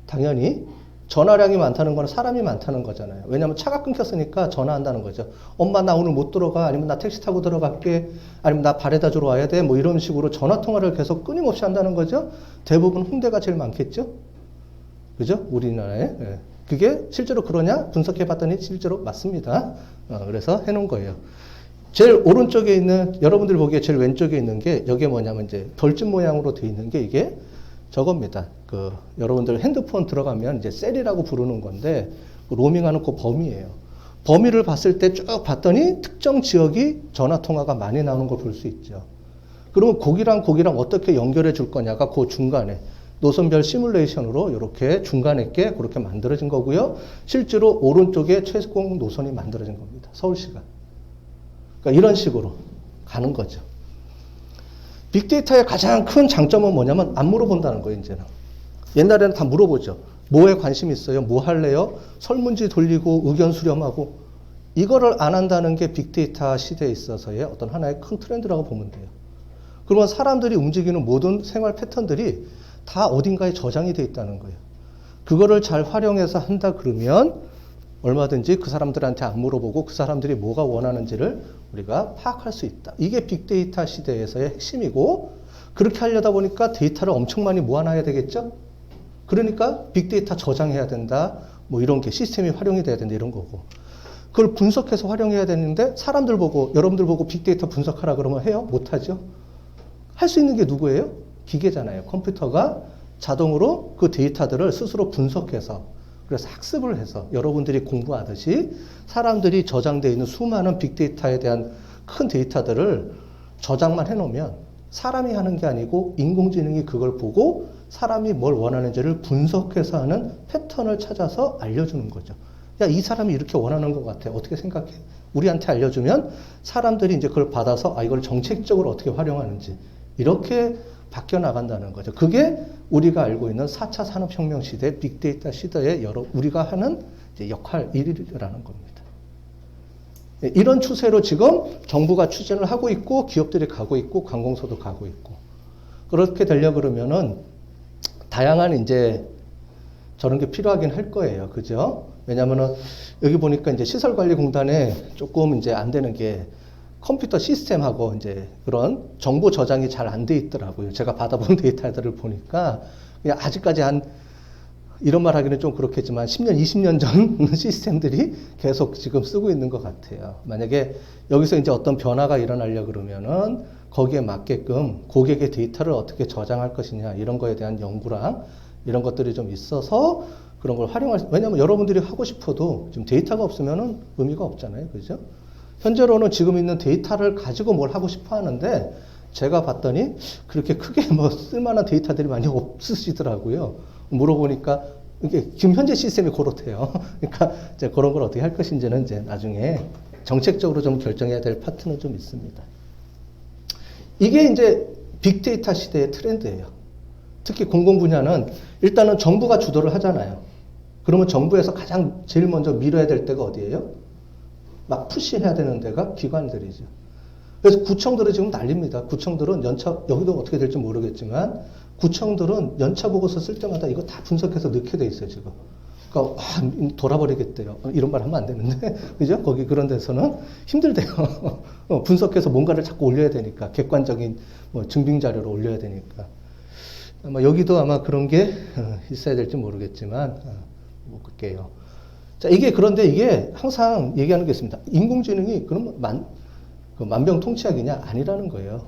S1: 당연히 전화량이 많다는 건 사람이 많다는 거잖아요. 왜냐하면 차가 끊겼으니까 전화한다는 거죠. 엄마 나 오늘 못 들어가. 아니면 나 택시 타고 들어갈게. 아니면 나 바래다 주러 와야 돼. 뭐 이런 식으로 전화 통화를 계속 끊임없이 한다는 거죠. 대부분 홍대가 제일 많겠죠. 그죠? 우리나라에. 예. 그게 실제로 그러냐? 분석해 봤더니 실제로 맞습니다. 그래서 해놓은 거예요. 제일 오른쪽에 있는, 여러분들 보기에 제일 왼쪽에 있는 게, 여기에 뭐냐면 이제 벌집 모양으로 되어 있는 게 이게 저겁니다. 여러분들 핸드폰 들어가면 이제 셀이라고 부르는 건데, 로밍하는 그 범위예요. 범위를 봤을 때 쭉 봤더니 특정 지역이 전화 통화가 많이 나오는 걸 볼 수 있죠. 그러면 거기랑 어떻게 연결해 줄 거냐가 그 중간에 노선별 시뮬레이션으로 이렇게 중간에 게 그렇게 만들어진 거고요. 실제로 오른쪽에 최공 노선이 만들어진 겁니다. 서울시가. 그러니까 이런 식으로 가는 거죠. 빅데이터의 가장 큰 장점은 뭐냐면 안 물어본다는 거예요, 이제는. 옛날에는 다 물어보죠. 뭐에 관심 있어요? 뭐 할래요? 설문지 돌리고 의견 수렴하고. 이거를 안 한다는 게 빅데이터 시대에 있어서의 어떤 하나의 큰 트렌드라고 보면 돼요. 그러면 사람들이 움직이는 모든 생활 패턴들이 다 어딘가에 저장이 돼 있다는 거예요. 그거를 잘 활용해서 한다 그러면 얼마든지 그 사람들한테 안 물어보고 그 사람들이 뭐가 원하는지를 우리가 파악할 수 있다. 이게 빅데이터 시대에서의 핵심이고, 그렇게 하려다 보니까 데이터를 엄청 많이 모아놔야 되겠죠? 그러니까 빅데이터 저장해야 된다. 뭐 이런 게 시스템이 활용이 돼야 된다. 이런 거고. 그걸 분석해서 활용해야 되는데 사람들 보고, 여러분들 보고 빅데이터 분석하라 그러면 해요? 못하죠? 할 수 있는 게 누구예요? 기계잖아요. 컴퓨터가 자동으로 그 데이터들을 스스로 분석해서, 그래서 학습을 해서 여러분들이 공부하듯이 사람들이 저장되어 있는 수많은 빅데이터에 대한 큰 데이터들을 저장만 해놓으면 사람이 하는 게 아니고 인공지능이 그걸 보고 사람이 뭘 원하는지를 분석해서 하는 패턴을 찾아서 알려주는 거죠. 야, 이 사람이 이렇게 원하는 것 같아. 어떻게 생각해? 우리한테 알려주면 사람들이 이제 그걸 받아서 이걸 정책적으로 어떻게 활용하는지 이렇게 바뀌어 나간다는 거죠. 그게 우리가 알고 있는 4차 산업혁명 시대, 빅데이터 시대의 우리가 하는 이제 역할, 일이라는 겁니다. 이런 추세로 지금 정부가 추진을 하고 있고, 기업들이 가고 있고, 관공서도 가고 있고. 그렇게 되려 그러면은 다양한 이제 저런 게 필요하긴 할 거예요. 그죠? 왜냐면은 여기 보니까 이제 시설관리공단에 조금 이제 안 되는 게 컴퓨터 시스템하고 이제 그런 정보 저장이 잘 안 돼 있더라고요. 제가 받아본 데이터들을 보니까 그냥 아직까지 한 이런 말 하기는 좀 그렇겠지만 10년, 20년 전 시스템들이 계속 지금 쓰고 있는 것 같아요. 만약에 여기서 이제 어떤 변화가 일어나려 그러면은 거기에 맞게끔 고객의 데이터를 어떻게 저장할 것이냐 이런 거에 대한 연구랑 이런 것들이 좀 있어서 그런 걸 활용할, 왜냐하면 여러분들이 하고 싶어도 지금 데이터가 없으면은 의미가 없잖아요. 그죠? 현재로는 지금 있는 데이터를 가지고 뭘 하고 싶어 하는데 제가 봤더니 그렇게 크게 뭐 쓸만한 데이터들이 많이 없으시더라고요. 물어보니까 이게 지금 현재 시스템이 그렇대요. 그러니까 이제 그런 걸 어떻게 할 것인지는 이제 나중에 정책적으로 좀 결정해야 될 파트는 좀 있습니다. 이게 이제 빅데이터 시대의 트렌드예요. 특히 공공 분야는 일단은 정부가 주도를 하잖아요. 그러면 정부에서 가장 제일 먼저 밀어야 될 데가 어디예요? 막 푸시해야 되는 데가 기관들이죠. 그래서 구청들은 지금 난립니다. 구청들은 연차, 여기도 어떻게 될지 모르겠지만, 구청들은 연차 보고서 쓸 때마다 이거 다 분석해서 넣게 돼 있어요, 지금. 그러니까, 돌아버리겠대요. 이런 말 하면 안 되는데. 그죠? 거기 그런 데서는 힘들대요. 분석해서 뭔가를 자꾸 올려야 되니까. 객관적인 뭐 증빙 자료를 올려야 되니까. 아마 여기도 아마 그런 게 있어야 될지 모르겠지만, 못 볼게요. 자, 그런데 이게 항상 얘기하는 게 있습니다. 인공지능이 그러면 만병통치약이냐? 아니라는 거예요.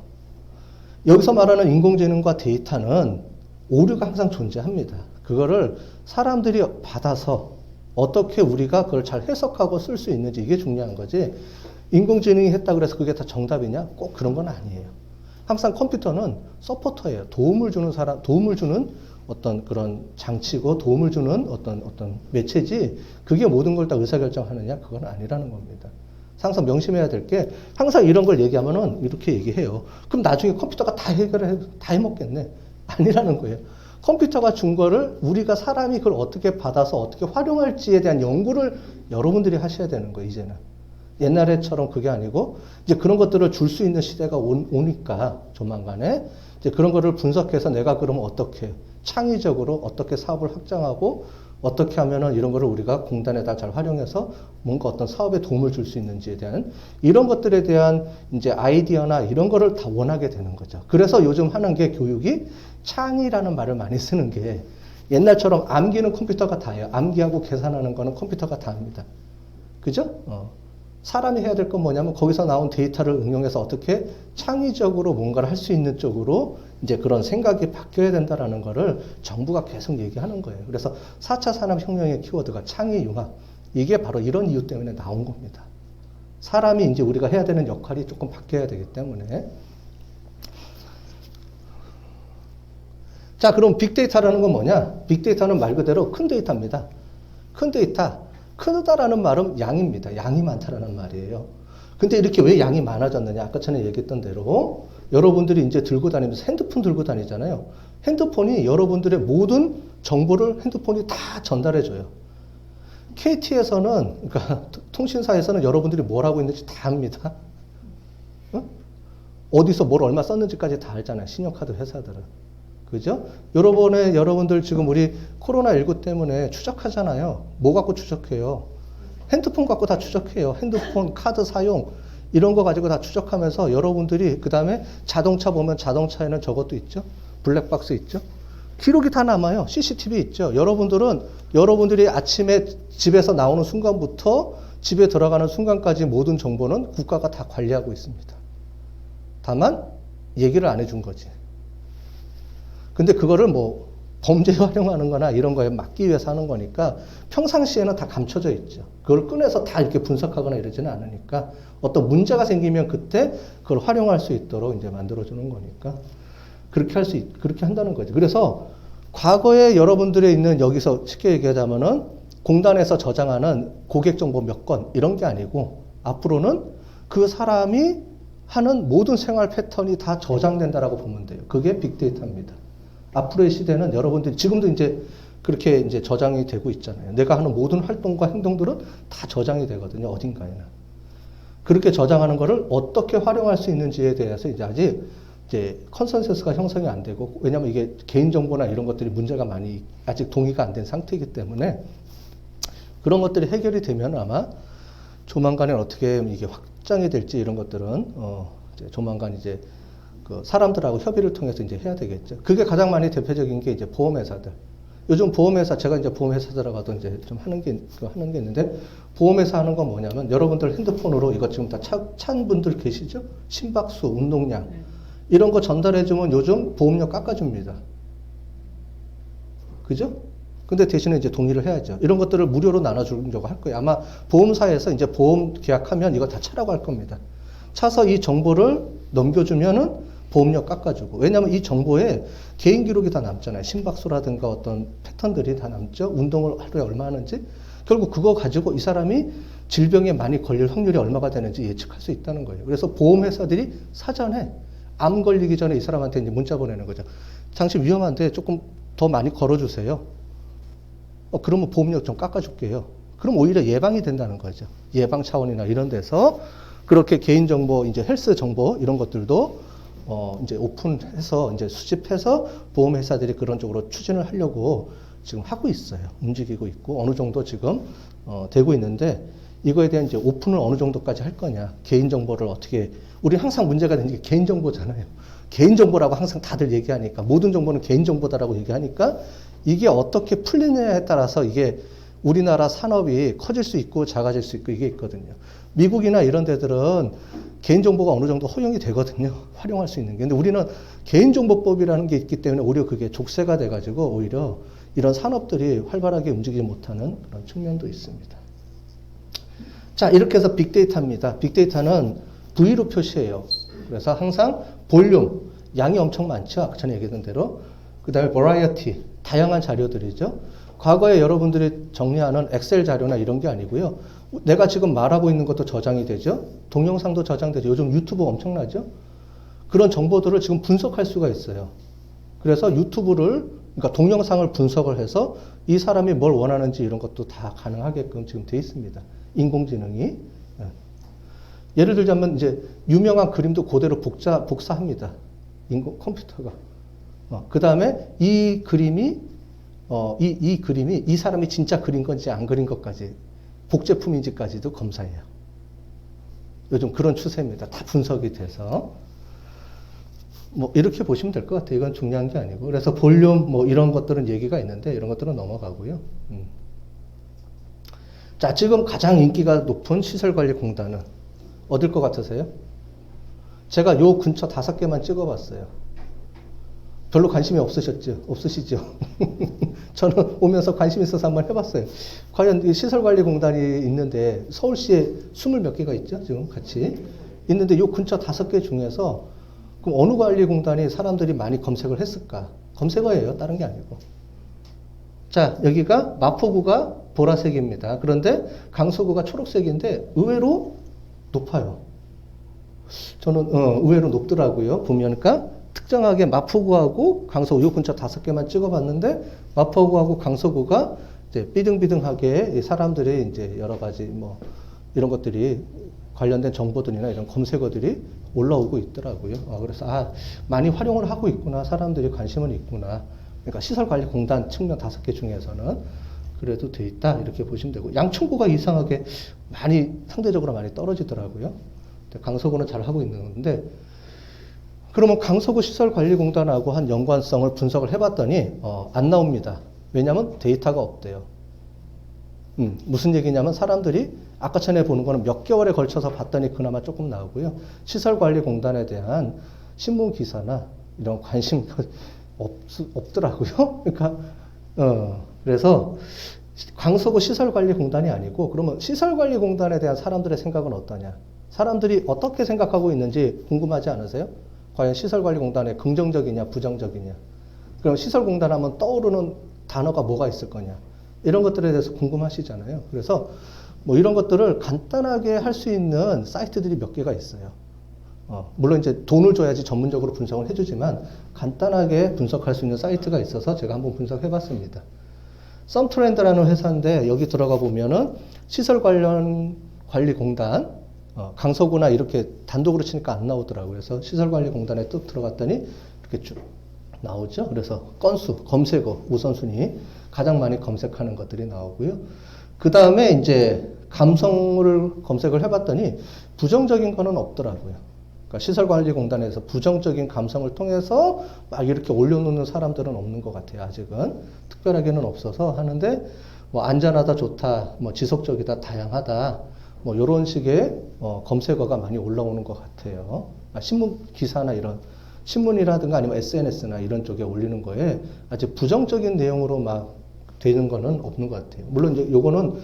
S1: 여기서 말하는 인공지능과 데이터는 오류가 항상 존재합니다. 그거를 사람들이 받아서 어떻게 우리가 그걸 잘 해석하고 쓸 수 있는지 이게 중요한 거지. 인공지능이 했다 그래서 그게 다 정답이냐? 꼭 그런 건 아니에요. 항상 컴퓨터는 서포터예요. 도움을 주는 어떤 그런 장치고 도움을 주는 어떤 매체지 그게 모든 걸 다 의사결정하느냐? 그건 아니라는 겁니다. 항상 명심해야 될 게 항상 이런 걸 얘기하면은 이렇게 얘기해요. 그럼 나중에 컴퓨터가 다 다 해먹겠네. 아니라는 거예요. 컴퓨터가 준 거를 우리가 사람이 그걸 어떻게 받아서 어떻게 활용할지에 대한 연구를 여러분들이 하셔야 되는 거예요, 이제는. 옛날에처럼 그게 아니고 이제 그런 것들을 줄 수 있는 시대가 오니까 조만간에 이제 그런 거를 분석해서 내가 그러면 어떻게 창의적으로 어떻게 사업을 확장하고 어떻게 하면은 이런 거를 우리가 공단에다 잘 활용해서 뭔가 어떤 사업에 도움을 줄 수 있는지에 대한 이런 것들에 대한 이제 아이디어나 이런 거를 다 원하게 되는 거죠. 그래서 요즘 하는 게 교육이 창의라는 말을 많이 쓰는 게 옛날처럼 암기는 컴퓨터가 다 해요. 암기하고 계산하는 거는 컴퓨터가 다 합니다. 그죠? 사람이 해야 될 건 뭐냐면 거기서 나온 데이터를 응용해서 어떻게 창의적으로 뭔가를 할 수 있는 쪽으로 이제 그런 생각이 바뀌어야 된다라는 거를 정부가 계속 얘기하는 거예요. 그래서 4차 산업혁명의 키워드가 창의융합. 이게 바로 이런 이유 때문에 나온 겁니다. 사람이 이제 우리가 해야 되는 역할이 조금 바뀌어야 되기 때문에. 자, 그럼 빅데이터라는 건 뭐냐? 빅데이터는 말 그대로 큰 데이터입니다. 큰 데이터. 크다라는 말은 양입니다. 양이 많다라는 말이에요. 근데 이렇게 왜 양이 많아졌느냐? 아까 전에 얘기했던 대로 여러분들이 이제 들고 다니면서 핸드폰 들고 다니잖아요. 핸드폰이 여러분들의 모든 정보를 핸드폰이 다 전달해줘요. KT에서는, 그러니까 통신사에서는 여러분들이 뭘 하고 있는지 다 압니다. 어디서 뭘 얼마 썼는지까지 다 알잖아요. 신용카드 회사들은. 그죠? 여러분들 지금 우리 코로나19 때문에 추적하잖아요. 뭐 갖고 추적해요? 핸드폰 갖고 다 추적해요. 핸드폰, 카드 사용, 이런 거 가지고 다 추적하면서 여러분들이 그 다음에 자동차 보면 자동차에는 저것도 있죠. 블랙박스 있죠. 기록이 다 남아요. CCTV 있죠. 여러분들이 아침에 집에서 나오는 순간부터 집에 들어가는 순간까지 모든 정보는 국가가 다 관리하고 있습니다. 다만 얘기를 안 해준 거지. 근데 그거를 뭐 범죄에 활용하는 거나 이런 거에 막기 위해서 하는 거니까 평상시에는 다 감춰져 있죠. 그걸 꺼내서 다 이렇게 분석하거나 이러지는 않으니까 어떤 문제가 생기면 그때 그걸 활용할 수 있도록 이제 만들어주는 거니까 그렇게 한다는 거죠. 그래서 과거에 여러분들이 있는 여기서 쉽게 얘기하자면은 공단에서 저장하는 고객 정보 몇 건 이런 게 아니고 앞으로는 그 사람이 하는 모든 생활 패턴이 다 저장된다라고 보면 돼요. 그게 빅데이터입니다. 앞으로의 시대는 여러분들이 지금도 이제 그렇게 이제 저장이 되고 있잖아요. 내가 하는 모든 활동과 행동들은 다 저장이 되거든요. 어딘가에는. 그렇게 저장하는 거를 어떻게 활용할 수 있는지에 대해서 이제 아직 이제 컨센서스가 형성이 안 되고, 왜냐면 이게 개인정보나 이런 것들이 문제가 많이 아직 동의가 안 된 상태이기 때문에 그런 것들이 해결이 되면 아마 조만간에 어떻게 이게 확장이 될지 이런 것들은 이제 조만간 이제 그 사람들하고 협의를 통해서 이제 해야 되겠죠. 그게 가장 많이 대표적인 게 이제 보험회사들. 요즘 보험회사, 제가 이제 보험회사 들어가도 이제 좀 하는 게 있는데, 보험회사 하는 건 뭐냐면, 여러분들 핸드폰으로 이거 지금 다 찬 분들 계시죠? 심박수, 운동량. 이런 거 전달해주면 요즘 보험료 깎아줍니다. 그죠? 근데 대신에 이제 동의를 해야죠. 이런 것들을 무료로 나눠주려고 할 거예요. 아마 보험사에서 이제 보험 계약하면 이거 다 차라고 할 겁니다. 차서 이 정보를 넘겨주면은 보험료 깎아주고. 왜냐하면 이 정보에 개인 기록이 다 남잖아요. 심박수라든가 어떤 패턴들이 다 남죠. 운동을 하루에 얼마 하는지. 결국 그거 가지고 이 사람이 질병에 많이 걸릴 확률이 얼마가 되는지 예측할 수 있다는 거예요. 그래서 보험회사들이 사전에 암 걸리기 전에 이 사람한테 이제 문자 보내는 거죠. 당신 위험한데 조금 더 많이 걸어주세요. 그러면 보험료 좀 깎아줄게요. 그럼 오히려 예방이 된다는 거죠. 예방 차원이나 이런 데서 그렇게 개인정보, 이제 헬스 정보 이런 것들도 이제 오픈해서 이제 수집해서 보험회사들이 그런 쪽으로 추진을 하려고 지금 하고 있어요. 움직이고 있고 어느 정도 지금 되고 있는데 이거에 대한 이제 오픈을 어느 정도까지 할 거냐. 개인정보를 어떻게, 우리 항상 문제가 되는 게 개인정보잖아요. 개인정보라고 항상 다들 얘기하니까, 모든 정보는 개인정보다라고 얘기하니까 이게 어떻게 풀리느냐에 따라서 이게 우리나라 산업이 커질 수 있고 작아질 수 있고 이게 있거든요. 미국이나 이런 데들은 개인정보가 어느 정도 허용이 되거든요. 활용할 수 있는 게. 근데 우리는 개인정보법이라는 게 있기 때문에 오히려 그게 족쇄가 돼가지고 오히려 이런 산업들이 활발하게 움직이지 못하는 그런 측면도 있습니다. 자, 이렇게 해서 빅데이터입니다. 빅데이터는 V로 표시해요. 그래서 항상 볼륨, 양이 엄청 많죠. 전에 얘기했던 대로. 그 다음에 variety, 다양한 자료들이죠. 과거에 여러분들이 정리하는 엑셀 자료나 이런 게 아니고요. 내가 지금 말하고 있는 것도 저장이 되죠. 동영상도 저장되죠. 요즘 유튜브 엄청나죠. 그런 정보들을 지금 분석할 수가 있어요. 그래서 유튜브를, 그러니까 동영상을 분석을 해서 이 사람이 뭘 원하는지 이런 것도 다 가능하게끔 지금 돼 있습니다. 인공지능이. 예를 들자면 이제 유명한 그림도 그대로 복사합니다. 컴퓨터가. 그 다음에 이 그림이 이 사람이 진짜 그린 건지 안 그린 것까지, 복제품인지까지도 검사해요. 요즘 그런 추세입니다. 다 분석이 돼서. 뭐, 이렇게 보시면 될 것 같아요. 이건 중요한 게 아니고. 그래서 볼륨, 뭐, 이런 것들은 얘기가 있는데, 이런 것들은 넘어가고요. 자, 지금 가장 인기가 높은 시설관리공단은 어딜 것 같으세요? 제가 요 근처 5개만 찍어봤어요. 별로 관심이 없으시죠? 저는 오면서 관심 있어서 한번 해봤어요. 과연 이 시설관리공단이 있는데 서울시에 20몇 개가 있죠? 지금 같이 있는데 요 근처 5개 중에서 그럼 어느 관리공단이 사람들이 많이 검색을 했을까? 검색어예요. 다른 게 아니고. 자, 여기가 마포구가 보라색입니다. 그런데 강서구가 초록색인데 의외로 높아요. 저는 의외로 높더라고요. 보면 그러니까 특정하게 마포구하고 강서구 요 근처 5개만 찍어봤는데 마포구하고 강서구가 이제 삐등삐등하게 사람들이 이제 여러 가지 뭐 이런 것들이 관련된 정보들이나 이런 검색어들이 올라오고 있더라고요. 그래서 많이 활용을 하고 있구나. 사람들이 관심은 있구나. 그러니까 시설관리공단 측면 5개 중에서는 그래도 돼 있다. 이렇게 보시면 되고 양천구가 이상하게 상대적으로 많이 떨어지더라고요. 강서구는 잘 하고 있는 건데 그러면 강서구 시설관리공단하고 한 연관성을 분석을 해봤더니 안 나옵니다. 왜냐하면 데이터가 없대요. 무슨 얘기냐면 사람들이 아까 전에 보는 거는 몇 개월에 걸쳐서 봤더니 그나마 조금 나오고요. 시설관리공단에 대한 신문 기사나 이런 관심 없더라고요. 그러니까 그래서 강서구 시설관리공단이 아니고 그러면 시설관리공단에 대한 사람들의 생각은 어떠냐? 사람들이 어떻게 생각하고 있는지 궁금하지 않으세요? 과연 시설관리공단에 긍정적이냐 부정적이냐? 그럼 시설공단 하면 떠오르는 단어가 뭐가 있을 거냐? 이런 것들에 대해서 궁금하시잖아요. 그래서 뭐 이런 것들을 간단하게 할 수 있는 사이트들이 몇 개가 있어요. 물론 이제 돈을 줘야지 전문적으로 분석을 해주지만 간단하게 분석할 수 있는 사이트가 있어서 제가 한번 분석해 봤습니다. 썸트렌드라는 회사인데 여기 들어가 보면은 시설관리공단 강서구나 이렇게 단독으로 치니까 안 나오더라고요. 그래서 시설관리공단에 또 들어갔더니 이렇게 쭉 나오죠. 그래서 건수, 검색어, 우선순위 가장 많이 검색하는 것들이 나오고요. 그 다음에 이제 감성을 검색을 해봤더니 부정적인 거는 없더라고요. 그러니까 시설관리공단에서 부정적인 감성을 통해서 막 이렇게 올려놓는 사람들은 없는 것 같아요. 아직은 특별하게는 없어서 하는데 뭐 안전하다, 좋다, 뭐 지속적이다, 다양하다, 뭐 이런 식의 검색어가 많이 올라오는 것 같아요. 신문 기사나 이런 신문이라든가 아니면 SNS나 이런 쪽에 올리는 거에 아직 부정적인 내용으로 막 되는 거는 없는 것 같아요. 물론 이제 요거는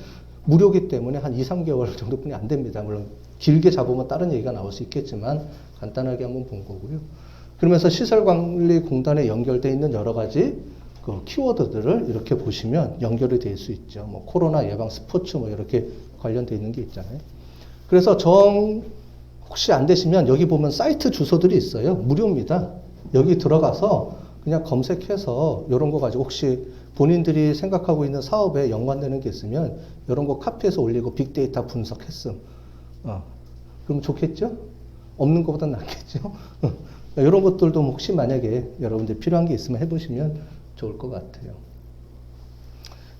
S1: 무료기 때문에 한 2, 3개월 정도뿐이 안 됩니다. 물론 길게 잡으면 다른 얘기가 나올 수 있겠지만 간단하게 한번 본 거고요. 그러면서 시설관리공단에 연결되어 있는 여러 가지 그 키워드들을 이렇게 보시면 연결이 될 수 있죠. 뭐 코로나 예방, 스포츠 뭐 이렇게 관련되어 있는 게 있잖아요. 그래서 혹시 안 되시면 여기 보면 사이트 주소들이 있어요. 무료입니다. 여기 들어가서 그냥 검색해서 이런 거 가지고 혹시 본인들이 생각하고 있는 사업에 연관되는 게 있으면 이런 거 카피해서 올리고 빅데이터 분석했음. 그럼 좋겠죠? 없는 것보다 낫겠죠? 이런 것들도 혹시 만약에 여러분들 필요한 게 있으면 해보시면 좋을 것 같아요.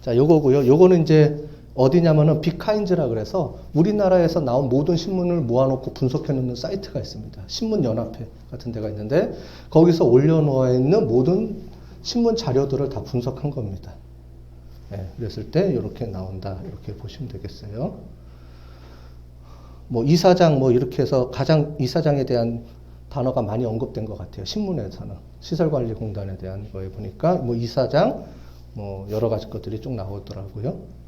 S1: 자, 요거고요. 요거는 이제 어디냐면은 빅카인즈라 그래서 우리나라에서 나온 모든 신문을 모아놓고 분석해놓는 사이트가 있습니다. 신문연합회 같은 데가 있는데 거기서 올려놓아 있는 모든 신문 자료들을 다 분석한 겁니다. 네, 그랬을 때 이렇게 나온다 이렇게 보시면 되겠어요. 뭐 이사장 뭐 이렇게 해서 가장 이사장에 대한 단어가 많이 언급된 것 같아요. 신문에서는 시설관리공단에 대한 거에 보니까 뭐 이사장 뭐 여러 가지 것들이 쭉 나오더라고요.